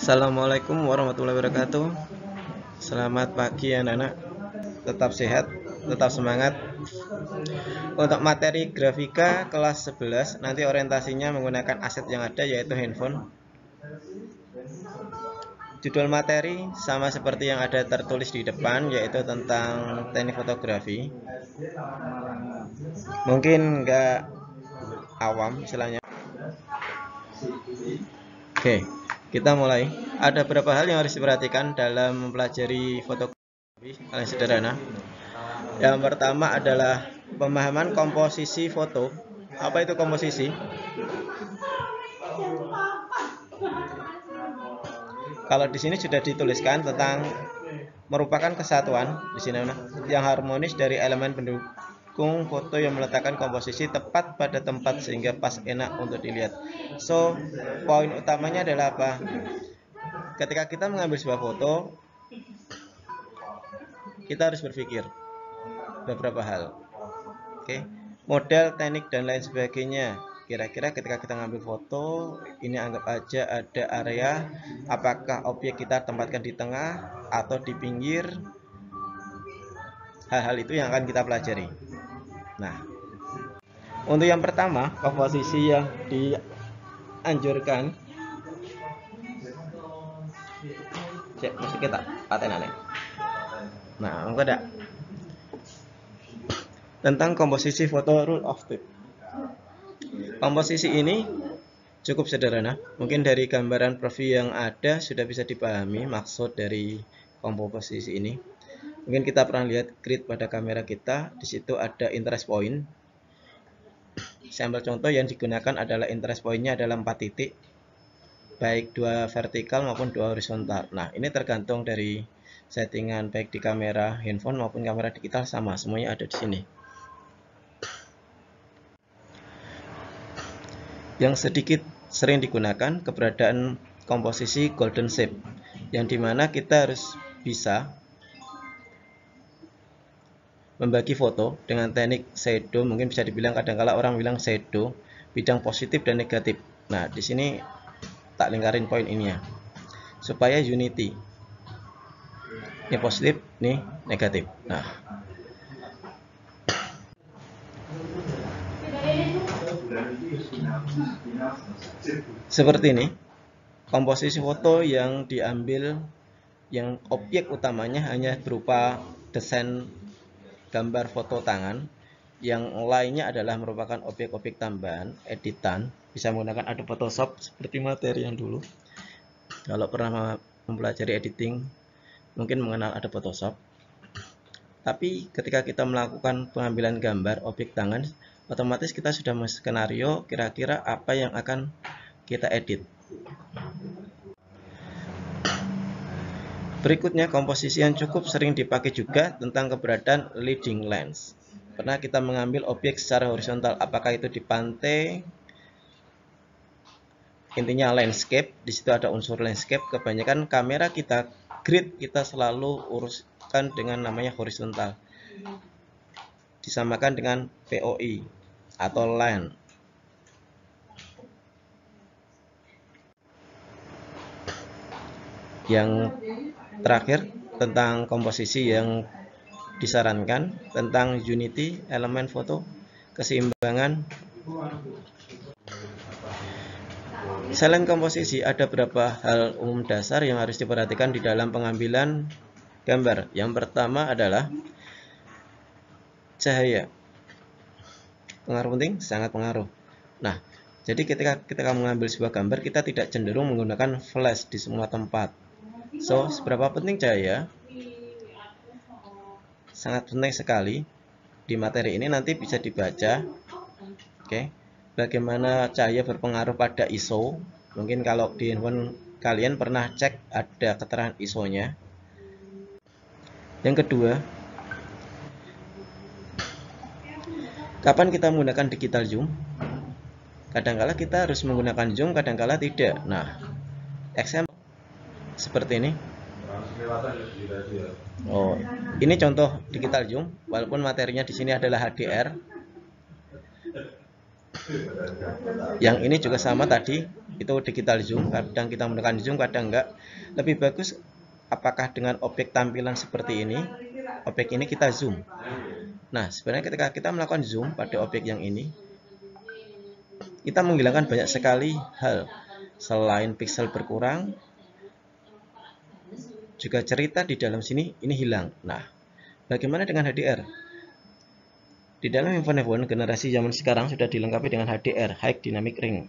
Assalamualaikum warahmatullahi wabarakatuh. Selamat pagi anak-anak. Tetap sehat, tetap semangat. Untuk materi grafika kelas 11 nanti orientasinya menggunakan aset yang ada yaitu handphone. Judul materi sama seperti yang ada tertulis di depan yaitu tentang teknik fotografi. Mungkin enggak awam istilahnya. Oke, kita mulai. Ada beberapa hal yang harus diperhatikan dalam mempelajari fotografi paling sederhana. Yang pertama adalah pemahaman komposisi foto. Apa itu komposisi? Kalau di sini sudah dituliskan tentang merupakan kesatuan di sini yang harmonis dari elemen pendukung foto yang meletakkan komposisi tepat pada tempat sehingga pas enak untuk dilihat. So, poin utamanya adalah apa? Ketika kita mengambil sebuah foto, kita harus berpikir beberapa hal. Oke, model, teknik dan lain sebagainya. Kira-kira ketika kita ngambil foto, ini anggap aja ada area, apakah objek kita tempatkan di tengah atau di pinggir. Hal-hal itu yang akan kita pelajari. Nah, untuk yang pertama, komposisi yang dianjurkan mesti kita paten. Nah, enggak ada tentang komposisi foto rule of third. Komposisi ini cukup sederhana. Mungkin dari gambaran profil yang ada sudah bisa dipahami maksud dari komposisi ini. Mungkin kita pernah lihat grid pada kamera kita. Di situ ada interest point. Sampel contoh yang digunakan adalah interest pointnya adalah 4 titik, baik 2 vertikal maupun 2 horizontal. Nah, ini tergantung dari settingan baik di kamera handphone maupun kamera digital sama, semuanya ada di sini. Yang sedikit sering digunakan keberadaan komposisi golden shape, yang dimana kita harus bisa membagi foto dengan teknik shadow. Mungkin bisa dibilang kadang-kala orang bilang shadow, bidang positif dan negatif. Nah, di sini tak lingkarin poin ini ya, supaya unity. Ini positif, ini negatif. Nah, seperti ini komposisi foto yang diambil, yang objek utamanya hanya berupa desain gambar foto tangan, yang lainnya adalah merupakan objek-objek tambahan, editan. Bisa menggunakan Adobe Photoshop seperti materi yang dulu. Kalau pernah mempelajari editing, mungkin mengenal Adobe Photoshop. Tapi ketika kita melakukan pengambilan gambar objek tangan, otomatis kita sudah skenario kira-kira apa yang akan kita edit. Berikutnya, komposisi yang cukup sering dipakai juga tentang keberadaan leading lens. Pernah kita mengambil objek secara horizontal, apakah itu di pantai, intinya landscape. Di situ ada unsur landscape. Kebanyakan kamera kita, grid kita selalu uruskan dengan namanya horizontal, disamakan dengan POI atau line. Yang terakhir tentang komposisi yang disarankan tentang unity, elemen foto, keseimbangan. Selain komposisi, ada beberapa hal umum dasar yang harus diperhatikan di dalam pengambilan gambar. Yang pertama adalah cahaya. Pengaruh penting, sangat pengaruh. Nah, jadi ketika kita mengambil sebuah gambar, kita tidak cenderung menggunakan flash di semua tempat. So, seberapa penting cahaya? Sangat penting sekali. Di materi ini nanti bisa dibaca. Oke, bagaimana cahaya berpengaruh pada ISO. Mungkin kalau di handphone kalian pernah cek ada keterangan ISO-nya. Yang kedua, kapan kita menggunakan digital zoom? Kadangkala kita harus menggunakan zoom, kadangkala tidak. Nah, example seperti ini. Oh, ini contoh digital zoom, walaupun materinya di sini adalah HDR. Yang ini juga sama tadi, itu digital zoom, kadang kita menggunakan zoom, kadang enggak. Lebih bagus apakah dengan objek tampilan seperti ini, objek ini kita zoom. Nah, sebenarnya ketika kita melakukan zoom pada objek yang ini, kita menghilangkan banyak sekali hal. Selain pixel berkurang, juga cerita di dalam sini ini hilang. Nah, bagaimana dengan HDR? Di dalam handphone generasi zaman sekarang sudah dilengkapi dengan HDR, High Dynamic Range,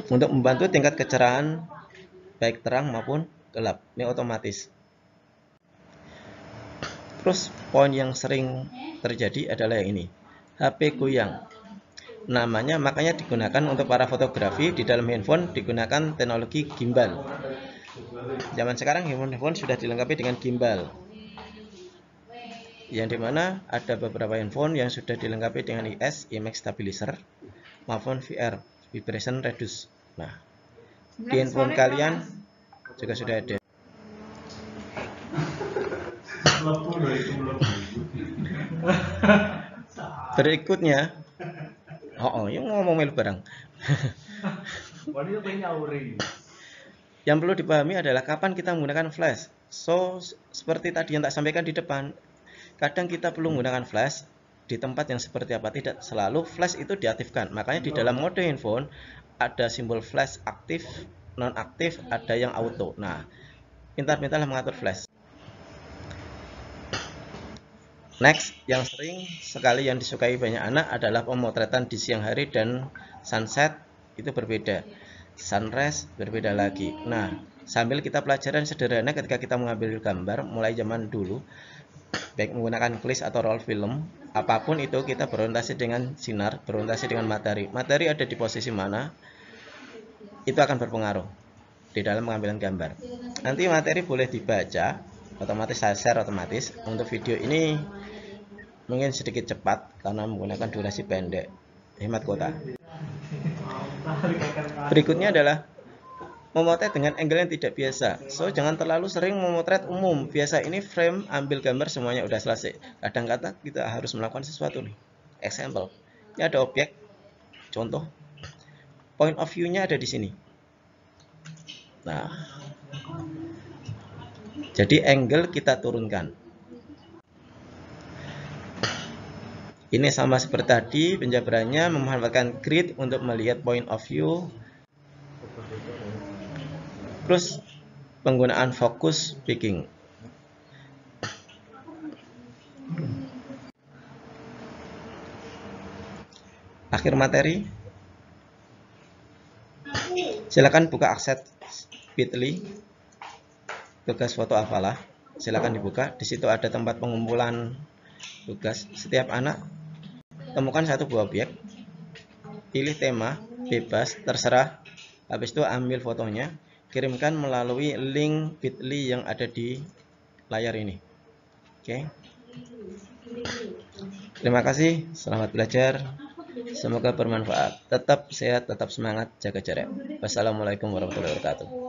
untuk membantu tingkat kecerahan baik terang maupun gelap. Ini otomatis. Terus poin yang sering terjadi adalah yang ini, HP goyang. Namanya makanya digunakan untuk para fotografi di dalam handphone, digunakan teknologi gimbal. Zaman sekarang handphone sudah dilengkapi dengan gimbal, yang dimana ada beberapa handphone yang sudah dilengkapi dengan IS, Image Stabilizer, maupun VR, Vibration Reduce. Nah, di handphone kalian juga sudah ada. Berikutnya, yang ngomong melu barang. Yang perlu dipahami adalah kapan kita menggunakan flash. So, seperti tadi yang tak sampaikan di depan, kadang kita perlu menggunakan flash di tempat yang seperti apa. Tidak selalu flash itu diaktifkan. Makanya di dalam mode handphone ada simbol flash aktif, non-aktif, ada yang auto. Nah, pintar-pintarlah mengatur flash. Next, yang sering sekali yang disukai banyak anak adalah pemotretan di siang hari dan sunset itu berbeda. Sunrise berbeda lagi. Nah, sambil kita pelajaran sederhana ketika kita mengambil gambar mulai zaman dulu, baik menggunakan klis atau roll film, apapun itu kita berorientasi dengan sinar, berorientasi dengan matahari. Matahari ada di posisi mana, itu akan berpengaruh di dalam pengambilan gambar. Nanti materi boleh dibaca, otomatis saya share otomatis. Untuk video ini mungkin sedikit cepat karena menggunakan durasi pendek, hemat kuota. Berikutnya adalah memotret dengan angle yang tidak biasa. So, jangan terlalu sering memotret umum. Biasa ini frame ambil gambar semuanya udah selesai. Kadang-kadang kita harus melakukan sesuatu nih. Example, ini ada objek, contoh, point of view-nya ada di sini. Nah, jadi angle kita turunkan. Ini sama seperti tadi, penjabarannya memanfaatkan grid untuk melihat point of view. Terus penggunaan focus picking. Akhir materi. Silakan buka akses Bitly, tugas foto apalah. Silakan dibuka. Di situ ada tempat pengumpulan tugas. Setiap anak temukan satu buah objek, pilih tema, bebas, terserah. Habis itu ambil fotonya, kirimkan melalui link Bitly yang ada di layar ini. Oke. Terima kasih, selamat belajar. Semoga bermanfaat. Tetap sehat, tetap semangat, jaga jarak. Wassalamualaikum warahmatullahi wabarakatuh.